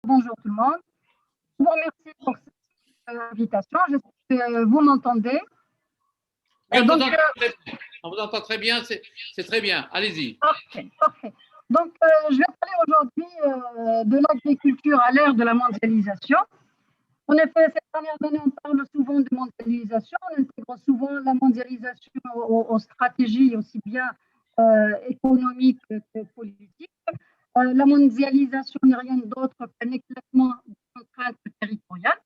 Bonjour tout le monde. Je vous remercie pour cette invitation. J'espère que vous m'entendez. Oui, Donc, on vous entend très bien, c'est très bien. Allez-y. parfait, parfait. Donc, je vais parler aujourd'hui de l'agriculture à l'ère de la mondialisation. En effet, ces dernières années, on parle souvent de mondialisation, on intègre souvent la mondialisation aux stratégies aussi bien économiques que politiques. La mondialisation n'est rien d'autre qu'un éclatement des contraintes territoriales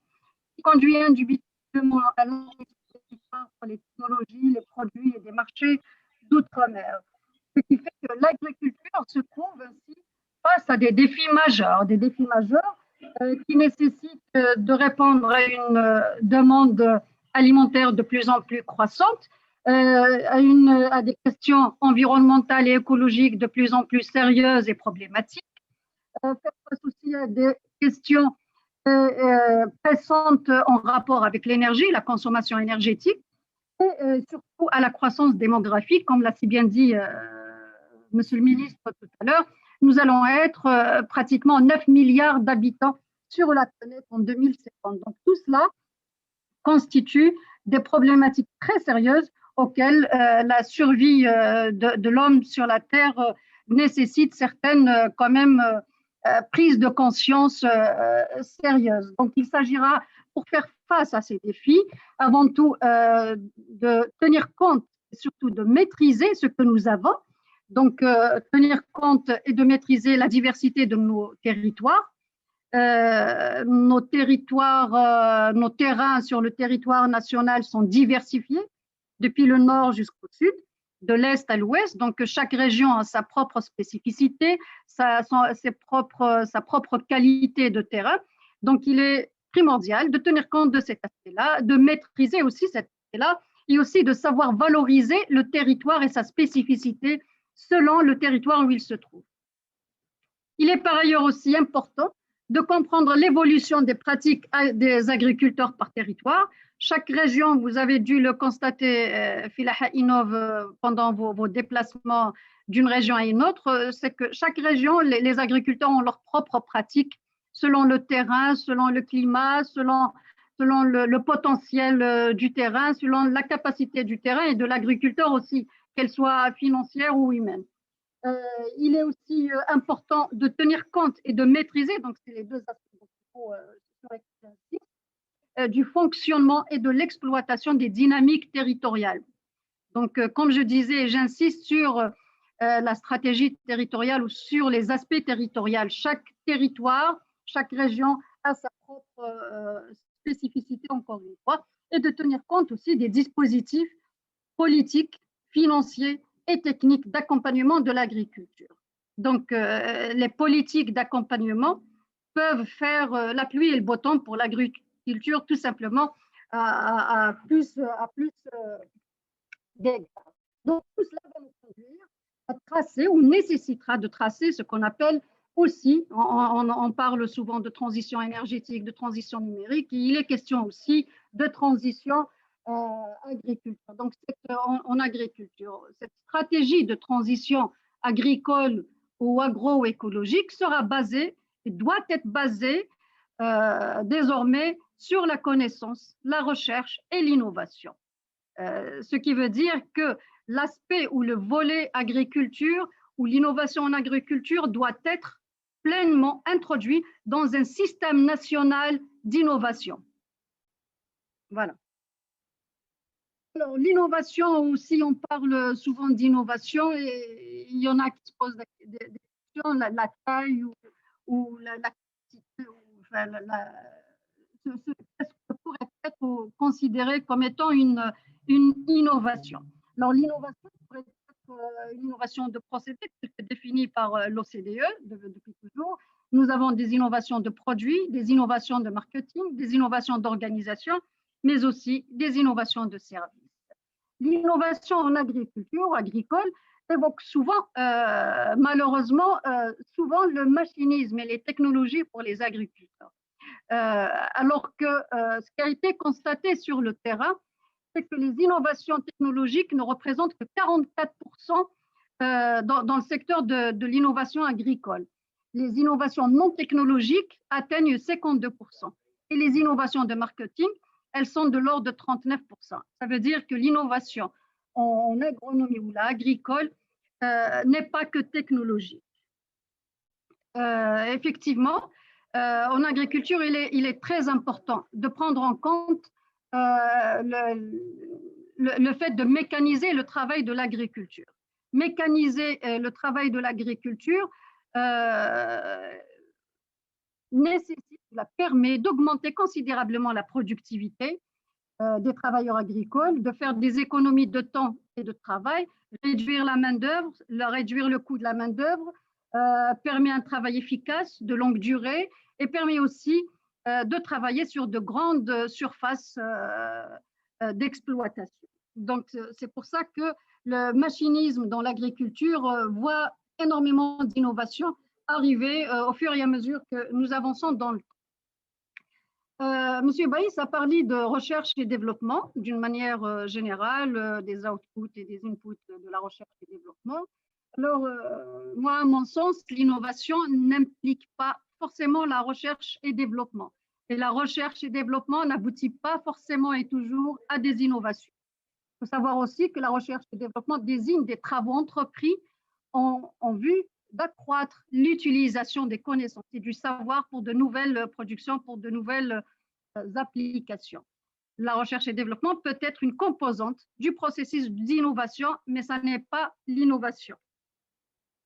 qui conduit indubitablement à l'enrichissement par les technologies, les produits et des marchés d'outre-mer. Ce qui fait que l'agriculture se trouve ainsi face à des défis majeurs qui nécessitent de répondre à une demande alimentaire de plus en plus croissante, à des questions environnementales et écologiques de plus en plus sérieuses et problématiques, faire face aussi à des questions pressantes en rapport avec l'énergie, la consommation énergétique, et surtout à la croissance démographique, comme l'a si bien dit Monsieur le ministre tout à l'heure. Nous allons être pratiquement 9 milliards d'habitants sur la planète en 2050. Donc tout cela constitue des problématiques très sérieuses auxquelles la survie de l'homme sur la Terre nécessite certaines quand même prises de conscience sérieuses. Donc il s'agira, pour faire face à ces défis, avant tout de tenir compte et surtout de maîtriser ce que nous avons, donc tenir compte et de maîtriser la diversité de nos territoires. Nos terrains sur le territoire national sont diversifiés depuis le nord jusqu'au sud, de l'est à l'ouest. Donc, chaque région a sa propre spécificité, sa propre qualité de terrain. Donc, il est primordial de tenir compte de cet aspect-là, de maîtriser aussi cet aspect-là et aussi de savoir valoriser le territoire et sa spécificité selon le territoire où il se trouve. Il est par ailleurs aussi important de comprendre l'évolution des pratiques des agriculteurs par territoire. Chaque région, vous avez dû le constater, Filaha Innov, pendant vos déplacements d'une région à une autre, c'est que chaque région, les agriculteurs ont leurs propres pratiques selon le terrain, selon le climat, selon le potentiel du terrain, selon la capacité du terrain et de l'agriculteur aussi, qu'elle soit financière ou humaine. Il est aussi important de tenir compte et de maîtriser, donc c'est les deux aspects du fonctionnement et de l'exploitation des dynamiques territoriales. Donc, comme je disais, j'insiste sur la stratégie territoriale ou sur les aspects territoriaux. Chaque territoire, chaque région a sa propre spécificité, encore une fois, et de tenir compte aussi des dispositifs politiques, financiers et techniques d'accompagnement de l'agriculture. Donc, les politiques d'accompagnement peuvent faire la pluie et le beau temps pour l'agriculture, tout simplement à plus d'égards. Donc, tout cela va nous conduire à tracer ou nécessitera de tracer ce qu'on appelle aussi, on parle souvent de transition énergétique, de transition numérique, et il est question aussi de transition agriculture. Donc, en agriculture, cette stratégie de transition agricole ou agroécologique sera basée et doit être basée désormais sur la connaissance, la recherche et l'innovation. Ce qui veut dire que l'aspect ou le volet agriculture ou l'innovation en agriculture doit être pleinement introduit dans un système national d'innovation. Voilà. Alors, l'innovation aussi, on parle souvent d'innovation et il y en a qui se posent des questions, la taille ou la quantité, enfin, ce que pourrait être considéré comme étant une innovation. Alors, l'innovation pourrait être une innovation de procédé, c'est défini par l'OCDE depuis toujours. Nous avons des innovations de produits, des innovations de marketing, des innovations d'organisation, mais aussi des innovations de services. L'innovation en agriculture, agricole, évoque souvent, malheureusement, souvent le machinisme et les technologies pour les agriculteurs. Alors que ce qui a été constaté sur le terrain, c'est que les innovations technologiques ne représentent que 44% dans le secteur de l'innovation agricole. les innovations non technologiques atteignent 52%. Et les innovations de marketing, elles sont de l'ordre de 39%. Ça veut dire que l'innovation en agronomie ou l'agricole n'est pas que technologique. Effectivement, en agriculture, il est très important de prendre en compte le fait de mécaniser le travail de l'agriculture. Mécaniser le travail de l'agriculture permet d'augmenter considérablement la productivité des travailleurs agricoles, de faire des économies de temps et de travail, réduire la main-d'œuvre, réduire le coût de la main-d'œuvre, permet un travail efficace de longue durée et permet aussi de travailler sur de grandes surfaces d'exploitation. Donc, c'est pour ça que le machinisme dans l'agriculture voit énormément d'innovations arriver au fur et à mesure que nous avançons dans le temps. Monsieur Baïs a parlé de recherche et développement d'une manière générale, des outputs et des inputs de la recherche et développement. Alors, moi, à mon sens, l'innovation n'implique pas forcément la recherche et développement. Et la recherche et développement n'aboutit pas forcément et toujours à des innovations. Il faut savoir aussi que la recherche et développement désigne des travaux entrepris en vue d'accroître l'utilisation des connaissances et du savoir pour de nouvelles productions, pour de nouvelles applications. La recherche et développement peut être une composante du processus d'innovation, mais ça n'est pas l'innovation.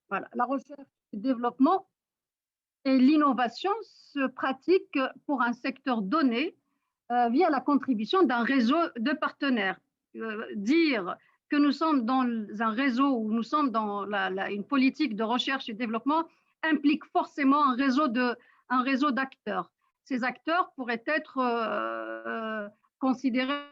Voilà, la recherche et développement et l'innovation se pratiquent pour un secteur donné via la contribution d'un réseau de partenaires. Dire que nous sommes dans un réseau ou nous sommes dans une politique de recherche et développement implique forcément un réseau d'acteurs. Ces acteurs pourraient être considérés,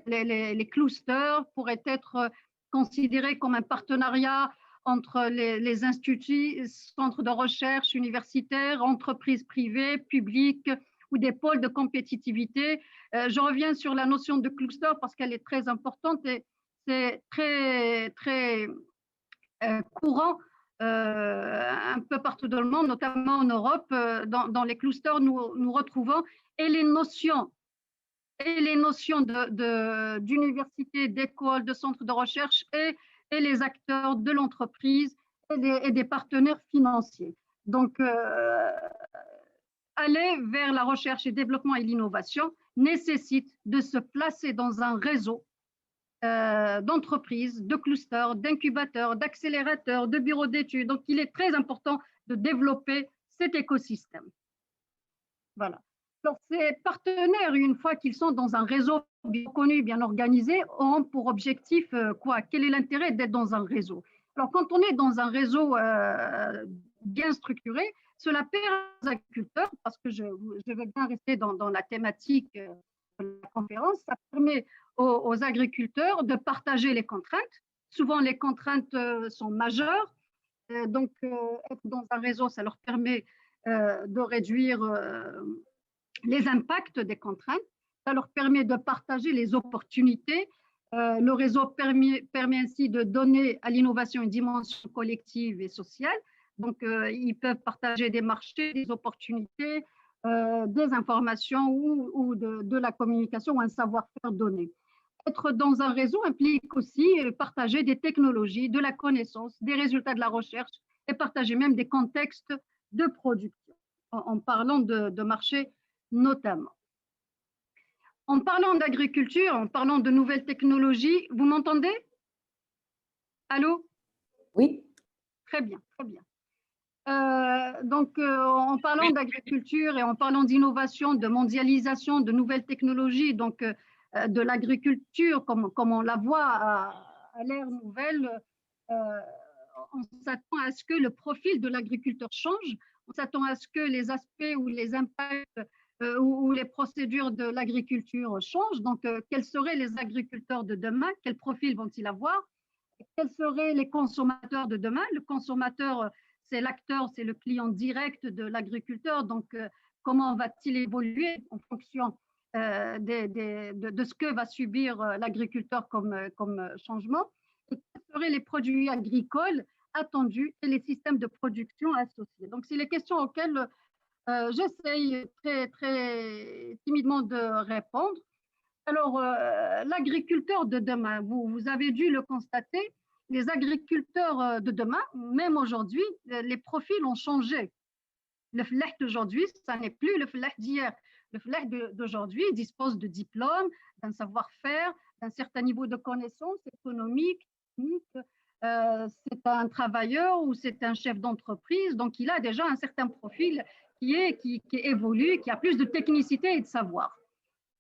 les clusters pourraient être considérés comme un partenariat entre les instituts, centres de recherche universitaires, entreprises privées, publiques ou des pôles de compétitivité. Je reviens sur la notion de cluster parce qu'elle est très importante et c'est très courant un peu partout dans le monde, notamment en Europe. Dans les clusters, nous retrouvons et les notions d'université, d'école, de centres de recherche et les acteurs de l'entreprise et des partenaires financiers. Donc, aller vers la recherche et développement et l'innovation nécessite de se placer dans un réseau d'entreprises, de clusters, d'incubateurs, d'accélérateurs, de bureaux d'études. Donc, il est très important de développer cet écosystème. Voilà. Alors, ces partenaires, une fois qu'ils sont dans un réseau bien connu, bien organisé, ont pour objectif quoi? Quel est l'intérêt d'être dans un réseau? Alors, quand on est dans un réseau bien structuré, cela permet aux agriculteurs, parce que je veux bien rester dans la thématique de la conférence, ça permet aux agriculteurs de partager les contraintes. Souvent, les contraintes sont majeures. Donc, être dans un réseau, ça leur permet de réduire les impacts des contraintes. Ça leur permet de partager les opportunités. Le réseau permet ainsi de donner à l'innovation une dimension collective et sociale. Donc, ils peuvent partager des marchés, des opportunités, des informations ou de la communication ou un savoir-faire donné. Être dans un réseau implique aussi partager des technologies, de la connaissance, des résultats de la recherche et partager même des contextes de production, en parlant de marché notamment. En parlant d'agriculture, en parlant de nouvelles technologies, vous m'entendez? Allô? Oui. Très bien, très bien. Donc, en parlant d'agriculture et en parlant d'innovation, de mondialisation, de nouvelles technologies, donc de l'agriculture, comme on la voit à l'ère nouvelle, on s'attend à ce que le profil de l'agriculteur change, on s'attend à ce que les aspects ou les impacts ou les procédures de l'agriculture changent. Donc, quels seraient les agriculteurs de demain? Quel profil vont-ils avoir? Quels seraient les consommateurs de demain? Le consommateur, c'est l'acteur, c'est le client direct de l'agriculteur. Donc, comment va-t-il évoluer en fonction de ce que va subir l'agriculteur comme changement? Et quels seraient les produits agricoles attendues et les systèmes de production associés. Donc, c'est les questions auxquelles j'essaye très timidement de répondre. Alors, l'agriculteur de demain, vous avez dû le constater, les agriculteurs de demain, même aujourd'hui, les profils ont changé. Le flah d'aujourd'hui, ça n'est plus le flah d'hier. Le flah d'aujourd'hui dispose de diplômes, d'un savoir-faire, d'un certain niveau de connaissances économiques, techniques. C'est un travailleur ou c'est un chef d'entreprise, donc il a déjà un certain profil qui évolue, qui a plus de technicité et de savoir.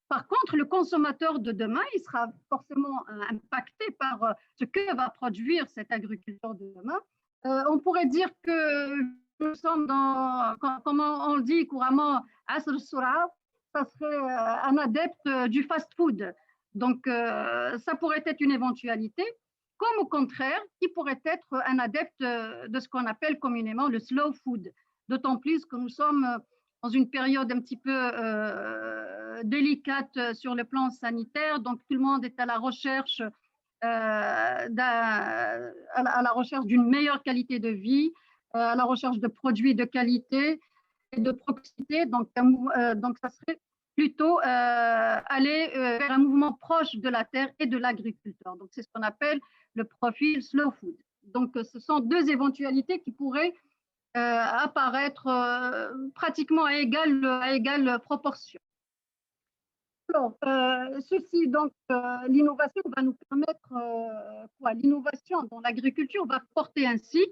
Par contre, le consommateur de demain, il sera forcément impacté par ce que va produire cet agriculteur de demain. On pourrait dire que nous sommes dans, comme on dit couramment, Asr Sura, ça serait un adepte du fast-food. Donc, ça pourrait être une éventualité, comme au contraire, il pourrait être un adepte de ce qu'on appelle communément le slow food. D'autant plus que nous sommes dans une période un petit peu délicate sur le plan sanitaire, donc tout le monde est à la recherche d'une meilleure qualité de vie, à la recherche de produits de qualité et de proximité. Donc ça serait plutôt aller vers un mouvement proche de la terre et de l'agriculteur. Donc c'est ce qu'on appelle le profil slow food. Donc ce sont deux éventualités qui pourraient apparaître pratiquement à égale proportion. Alors, ceci, donc, l'innovation va nous permettre quoi? L'innovation dans l'agriculture va porter ainsi,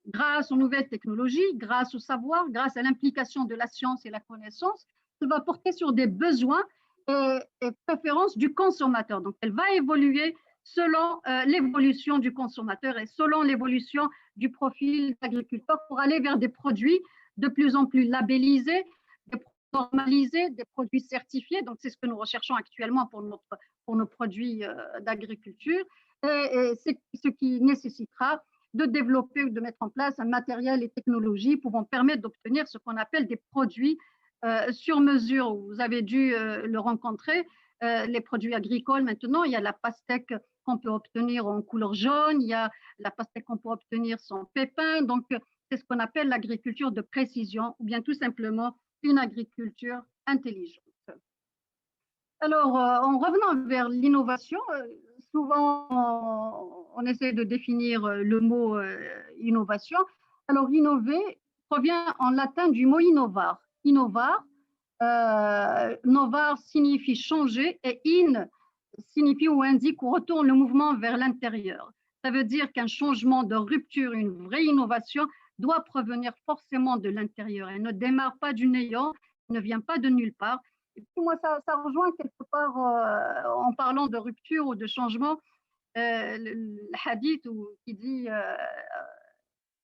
grâce aux nouvelles technologies, grâce au savoir, grâce à l'implication de la science et la connaissance, ça va porter sur des besoins et préférences du consommateur. Donc, elle va évoluer selon l'évolution du consommateur et selon l'évolution du profil d'agriculteur pour aller vers des produits de plus en plus labellisés, des produits normalisés, des produits certifiés. Donc, c'est ce que nous recherchons actuellement pour nos produits d'agriculture. Et c'est ce qui nécessitera de développer ou de mettre en place un matériel et technologies pouvant permettre d'obtenir ce qu'on appelle des produits sur mesure. Vous avez dû le rencontrer. Les produits agricoles, maintenant, il y a la pastèque qu'on peut obtenir en couleur jaune, il y a la pastèque qu'on peut obtenir sans pépins. Donc, c'est ce qu'on appelle l'agriculture de précision ou bien tout simplement une agriculture intelligente. Alors, en revenant vers l'innovation, souvent on essaie de définir le mot innovation. Alors, innover provient en latin du mot innovar. Innovar, novar signifie changer et in signifie ou indique ou retourne le mouvement vers l'intérieur. Ça veut dire qu'un changement de rupture, une vraie innovation, doit provenir forcément de l'intérieur. Elle ne démarre pas du néant, ne vient pas de nulle part. Et puis moi, ça rejoint quelque part, en parlant de rupture ou de changement, le hadith qui dit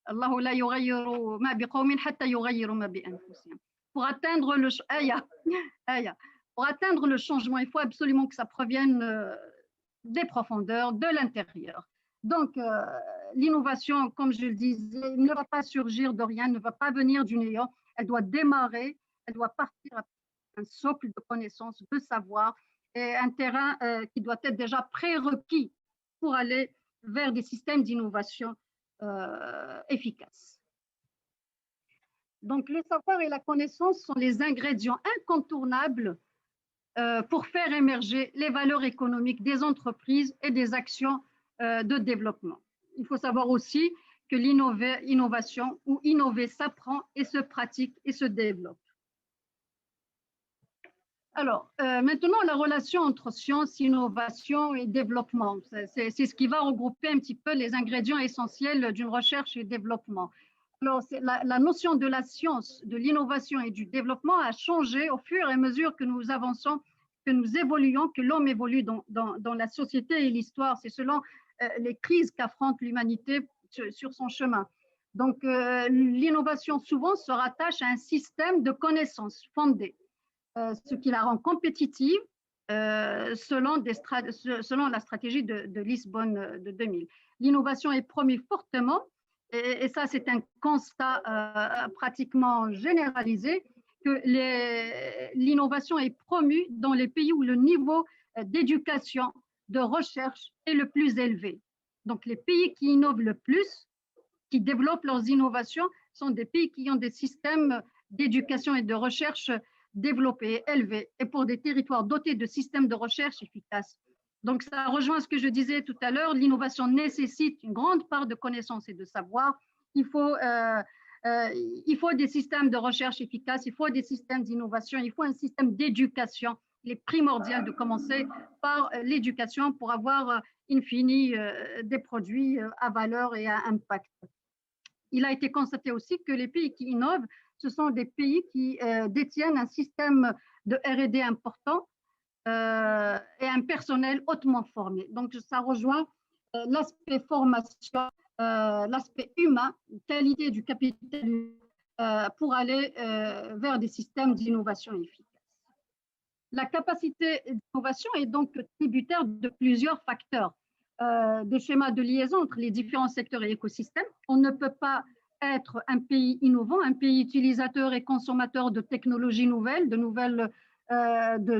Allahu la yughayyiru ma biqawmin hatta yughayyiru ma bi anfusihim. Pour atteindre pour atteindre le changement, il faut absolument que ça provienne des profondeurs, de l'intérieur. Donc, l'innovation, comme je le disais, ne va pas surgir de rien, ne va pas venir du néant. Elle doit démarrer, elle doit partir d'un socle de connaissances, de savoir, et un terrain qui doit être déjà prérequis pour aller vers des systèmes d'innovation efficaces. Donc, le savoir et la connaissance sont les ingrédients incontournables pour faire émerger les valeurs économiques des entreprises et des actions de développement. Il faut savoir aussi que l'innovation ou innover s'apprend et se pratique et se développe. Alors, maintenant, la relation entre science, innovation et développement, c'est ce qui va regrouper un petit peu les ingrédients essentiels d'une recherche et développement. Alors, la notion de la science, de l'innovation et du développement a changé au fur et à mesure que nous avançons, que nous évoluons, que l'homme évolue dans la société et l'histoire. C'est selon les crises qu'affronte l'humanité sur son chemin. Donc, l'innovation souvent se rattache à un système de connaissances fondées, ce qui la rend compétitive selon la stratégie de Lisbonne de 2000. L'innovation est promue fortement, et ça c'est un constat pratiquement généralisé, que l'innovation est promue dans les pays où le niveau d'éducation, de recherche est le plus élevé. Donc les pays qui innovent le plus qui développent leurs innovations sont des pays qui ont des systèmes d'éducation et de recherche développés, élevés, et pour des territoires dotés de systèmes de recherche efficaces. Donc, ça rejoint ce que je disais tout à l'heure, l'innovation nécessite une grande part de connaissances et de savoir. Il faut, euh, il faut des systèmes de recherche efficaces, il faut des systèmes d'innovation, il faut un système d'éducation. Il est primordial de commencer par l'éducation pour avoir, in fine, des produits à valeur et à impact. Il a été constaté aussi que les pays qui innovent, ce sont des pays qui détiennent un système de R&D important et un personnel hautement formé. Donc, ça rejoint l'aspect formation, l'aspect humain, qualité du capital pour aller vers des systèmes d'innovation efficaces. La capacité d'innovation est donc tributaire de plusieurs facteurs, des schémas de liaison entre les différents secteurs et écosystèmes. On ne peut pas être un pays innovant, un pays utilisateur et consommateur de technologies nouvelles, de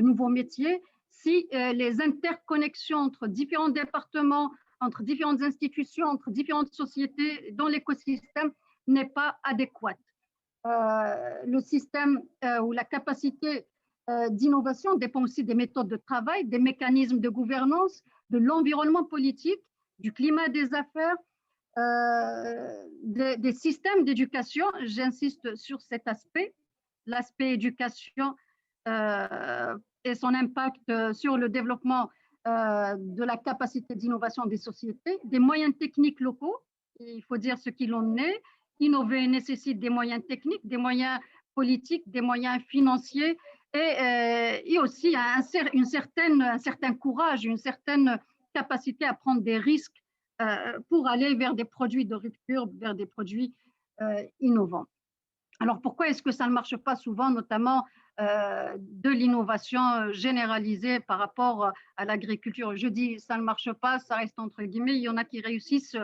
nouveaux métiers, si les interconnexions entre différents départements, entre différentes institutions, entre différentes sociétés dans l'écosystème n'est pas adéquate. Le système ou la capacité d'innovation dépend aussi des méthodes de travail, des mécanismes de gouvernance, de l'environnement politique, du climat des affaires, des systèmes d'éducation. J'insiste sur cet aspect, l'aspect éducation et son impact sur le développement de la capacité d'innovation des sociétés, des moyens techniques locaux, il faut dire ce qu'il en est. Innover nécessite des moyens techniques, des moyens politiques, des moyens financiers et aussi un certain courage, une certaine capacité à prendre des risques pour aller vers des produits de rupture, vers des produits innovants. Alors pourquoi est-ce que ça ne marche pas souvent, notamment de l'innovation généralisée par rapport à l'agriculture? Je dis ça ne marche pas, ça reste entre guillemets, il y en a qui réussissent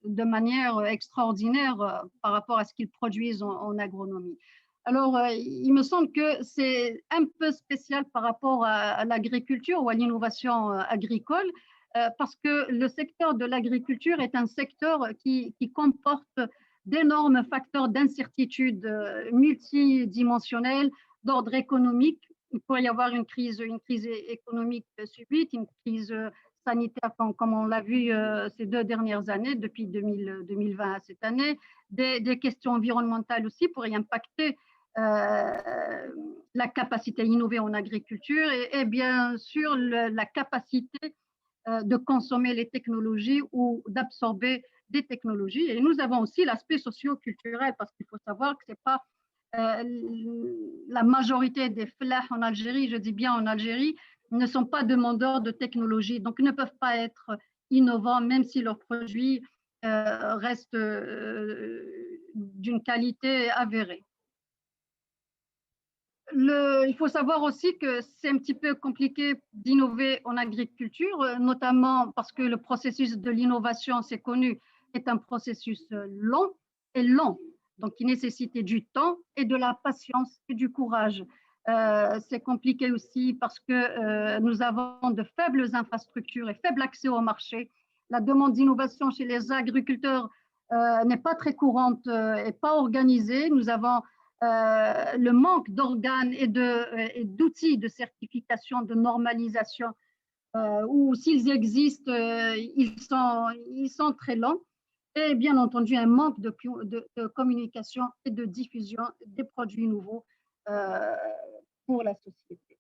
de manière extraordinaire par rapport à ce qu'ils produisent en agronomie. Alors, il me semble que c'est un peu spécial par rapport à l'agriculture ou à l'innovation agricole, parce que le secteur de l'agriculture est un secteur qui comporte d'énormes facteurs d'incertitude multidimensionnels d'ordre économique. Il pourrait y avoir une crise économique subite, une crise sanitaire comme on l'a vu ces 2 dernières années, depuis 2020 à cette année. Des questions environnementales aussi pourraient impacter la capacité à innover en agriculture et bien sûr la capacité de consommer les technologies ou d'absorber des technologies. Et nous avons aussi l'aspect socio-culturel, parce qu'il faut savoir que ce n'est pas la majorité des flahs en Algérie, je dis bien en Algérie, ne sont pas demandeurs de technologie, donc ne peuvent pas être innovants, même si leurs produits restent d'une qualité avérée. Il faut savoir aussi que c'est un petit peu compliqué d'innover en agriculture, notamment parce que le processus de l'innovation, c'est connu, est un processus long et lent, donc qui nécessite du temps et de la patience et du courage. C'est compliqué aussi parce que nous avons de faibles infrastructures et faible accès au marché. La demande d'innovation chez les agriculteurs n'est pas très courante et pas organisée. Nous avons le manque d'organes et d'outils de certification, de normalisation, ou s'ils existent, ils sont très lents. Et bien entendu, un manque de communication et de diffusion des produits nouveaux pour la société.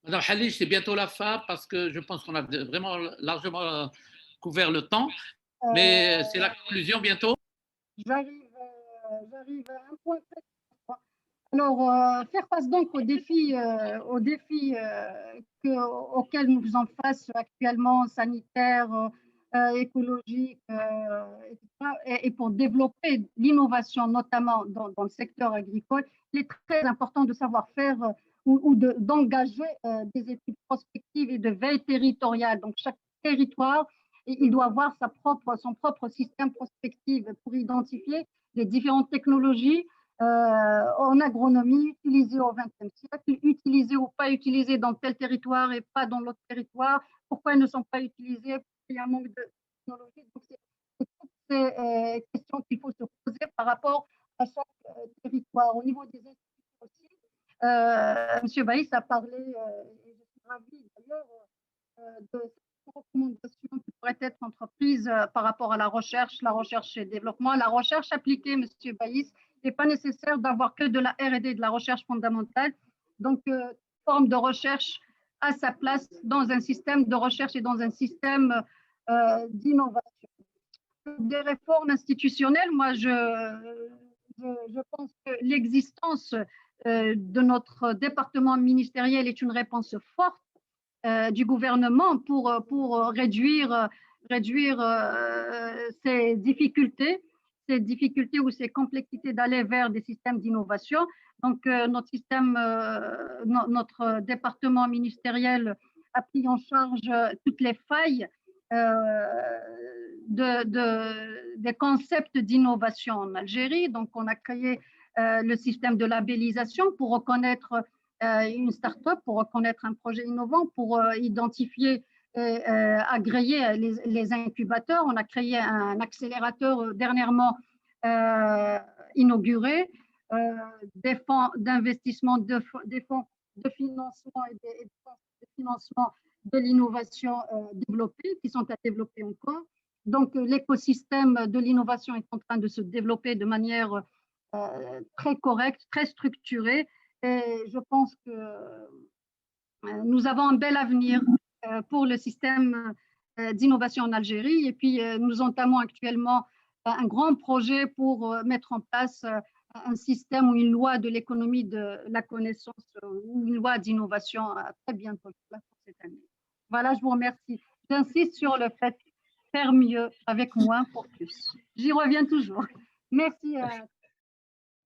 Madame Halish, c'est bientôt la fin parce que je pense qu'on a vraiment largement couvert le temps, mais c'est la conclusion bientôt. J'arrive à un point. Alors, faire face donc aux défis auxquels nous faisons face actuellement, sanitaires, écologiques, etc., et pour développer l'innovation, notamment dans le secteur agricole, il est très important de savoir faire ou d'engager des études prospectives et de veille territoriale. Donc, chaque territoire, il doit avoir son propre système prospectif pour identifier les différentes technologies en agronomie, utilisées au XXe siècle, utilisées ou pas utilisées dans tel territoire et pas dans l'autre territoire. Pourquoi elles ne sont pas utilisées? Il y a un manque technologie. Donc, c'est toutes ces questions qu'il faut se poser par rapport à chaque territoire. Au niveau des instituts aussi, M. Baïs a parlé, et je suis ravie d'ailleurs, de cette recommandation qui pourrait être entreprise par rapport à la recherche et développement. La recherche appliquée, M. Baïs, il n'est pas nécessaire d'avoir que de la R&D, de la recherche fondamentale. Donc, forme de recherche à sa place dans un système de recherche et dans un système d'innovation. Des réformes institutionnelles, moi, je pense que l'existence de notre département ministériel est une réponse forte du gouvernement pour réduire ces difficultés ou ces complexités d'aller vers des systèmes d'innovation. Donc, notre département ministériel a pris en charge toutes les failles des concepts d'innovation en Algérie. Donc, on a créé le système de labellisation pour reconnaître une start-up, pour reconnaître un projet innovant, pour identifier et agréer les incubateurs. On a créé un accélérateur dernièrement inauguré, des fonds d'investissement, des fonds de financement et des fonds de financement de l'innovation développée, qui sont à développer encore. Donc, l'écosystème de l'innovation est en train de se développer de manière très correcte, très structurée. Et je pense que nous avons un bel avenir pour le système d'innovation en Algérie. Et puis, nous entamons actuellement un grand projet pour mettre en place un système ou une loi de l'économie de la connaissance ou une loi d'innovation très bientôt pour cette année. Voilà, je vous remercie. J'insiste sur le fait de faire mieux avec moins pour plus. J'y reviens toujours. Merci.